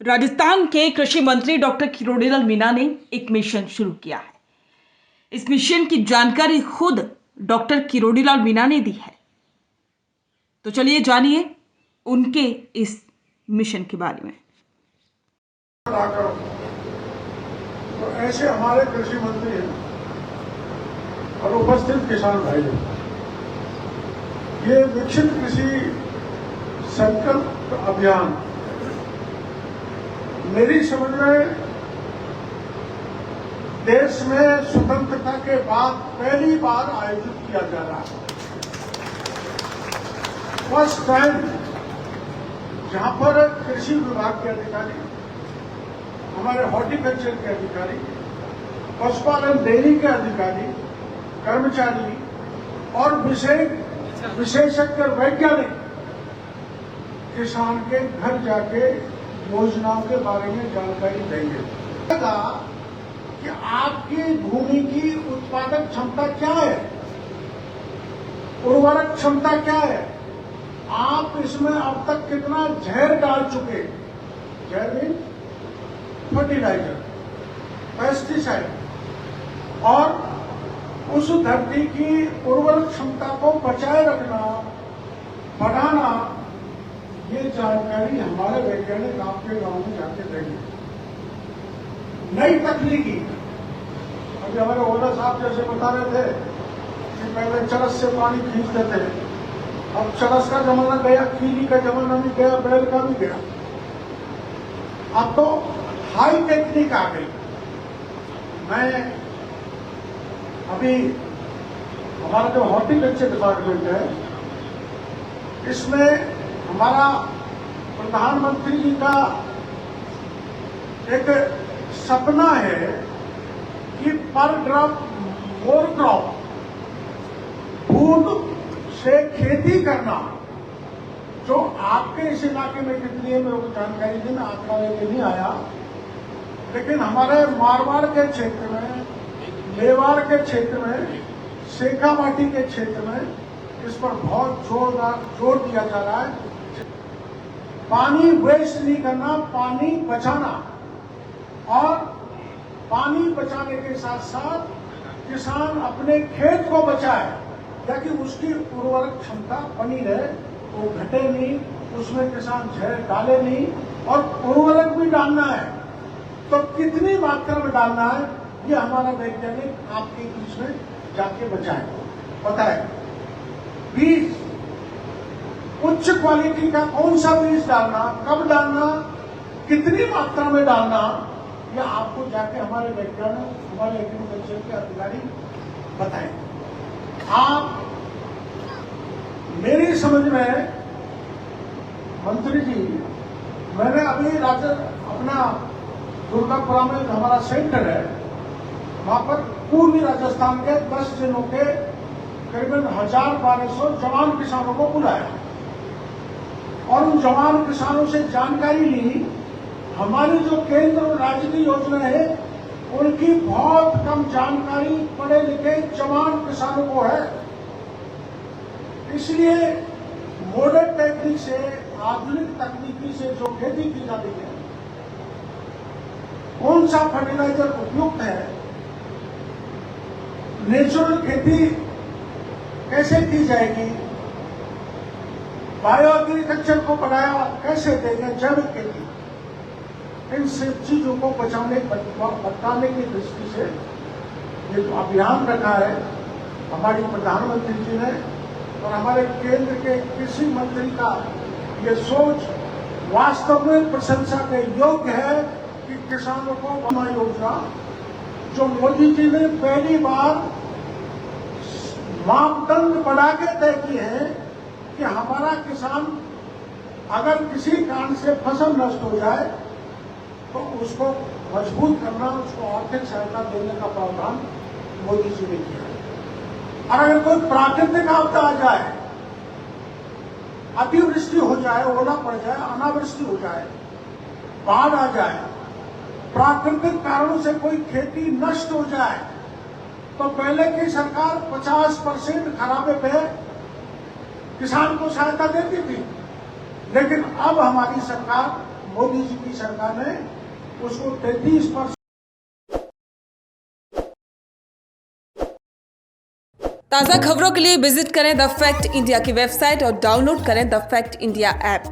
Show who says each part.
Speaker 1: राजस्थान के कृषि मंत्री डॉक्टर किरोड़ीलाल मीणा ने एक मिशन शुरू किया है। इस मिशन की जानकारी खुद डॉक्टर किरोड़ीलाल मीणा ने दी है। तो चलिए जानिए उनके इस मिशन के बारे में।
Speaker 2: तो ऐसे हमारे कृषि मंत्री हैं और उपस्थित किसान भाई हैं। ये विकसित कृषि संकल्प अभियान मेरी समझ में देश में स्वतंत्रता के बाद पहली बार आयोजित किया जा रहा है। फर्स्ट टाइम जहां पर कृषि विभाग के अधिकारी, हमारे हॉर्टिकल्चर के अधिकारी, पशुपालन डेयरी के अधिकारी, कर्मचारी और विशेषज्ञ वैज्ञानिक किसान के घर जाके योजनाओं के बारे में जानकारी देंगे कि आपकी भूमि की उत्पादक क्षमता क्या है, उर्वरक क्षमता क्या है, आप इसमें अब तक कितना जहर डाल चुके, जहर मीन फर्टिलाइजर, पेस्टिसाइड, और उस धरती की उर्वरक क्षमता को बचाए रखना, बढ़ाना, ये जानकारी हमारे वैज्ञानिक आपके गांव में जाके देंगे। नई तकनीकी, अभी हमारे ओला साहब जैसे बता रहे थे कि पहले चरस से पानी खींचते थे, अब चरस का जमाना गया, कीली का जमाना भी गया, बैल का भी गया। अब तो हाई टेक्निक आ गई। मैं अभी हमारा जो हॉर्टिकल्चर डिपार्टमेंट है, इसमें हमारा प्रधानमंत्री जी का एक सपना है कि पर ड्रॉप मोर क्रॉप, बूंद से खेती करना। जो आपके इस इलाके में कितनी है मेरे को जानकारी दी, मैं आंकड़ा लेके नहीं आया, लेकिन हमारे मारवाड़ के क्षेत्र में, मेवाड़ के क्षेत्र में, शेखावाटी के क्षेत्र में इस पर बहुत जोर दिया जा रहा है। पानी वेस्ट नहीं करना, पानी बचाना, और पानी बचाने के साथ साथ किसान अपने खेत को बचाए ताकि उसकी उर्वरक क्षमता बनी रहे, वो घटे नहीं, उसमें किसान जहर डाले नहीं, और उर्वरक भी डालना है तो कितनी मात्रा में डालना है, ये हमारा वैज्ञानिक आपके बीच में जाके बताए। बीज, उच्च क्वालिटी का कौन सा बीज डालना, कब डालना, कितनी मात्रा में डालना, यह आपको जाके हमारे वैज्ञानिक, हमारे एग्रीकल्चर के अधिकारी बताएं। आप मेरी समझ में मंत्री जी, मैंने अभी अपना दुर्गापुरा में हमारा सेंटर है, वहां पर पूर्वी राजस्थान के 10 जिलों के करीबन 1200 जवान किसानों को बुलाया और उन जवान किसानों से जानकारी ली। हमारी जो केंद्र और राज्य की योजना है, उनकी बहुत कम जानकारी पढ़े लिखे जवान किसानों को है। इसलिए मॉडर्न टेक्निक से, आधुनिक तकनीकी से जो खेती की जाती है, कौन सा फर्टिलाइजर उपयुक्त है, नेचुरल खेती कैसे की जाएगी, बायो एग्रीकल्चर को बढ़ाया कैसे देंगे, जैविक खेती, इन सब चीजों को बताने की दृष्टि से ये जो अभियान रखा है हमारी प्रधानमंत्री जी ने, और हमारे केंद्र के कृषि मंत्री का ये सोच वास्तव में प्रशंसा के योग्य है कि किसानों को बीमा योजना, जो मोदी जी ने पहली बार मापदंड बढ़ा के तय किए हैं कि हमारा किसान अगर किसी कारण से फसल नष्ट हो जाए तो उसको मजबूत करना, उसको आर्थिक सहायता देने का प्रावधान मोदी जी ने किया। और अगर कोई प्राकृतिक आपदा आ जाए, अतिवृष्टि हो जाए, ओला पड़ जाए, अनावृष्टि हो जाए, बाढ़ आ जाए, प्राकृतिक कारणों से कोई खेती नष्ट हो जाए, तो पहले की सरकार 50% खराबे पे किसान को सहायता देती थी, लेकिन अब हमारी सरकार मोदी जी की सरकार ने उसको 33%।
Speaker 1: ताज़ा खबरों के लिए विजिट करें द फैक्ट इंडिया की वेबसाइट और डाउनलोड करें द फैक्ट इंडिया ऐप।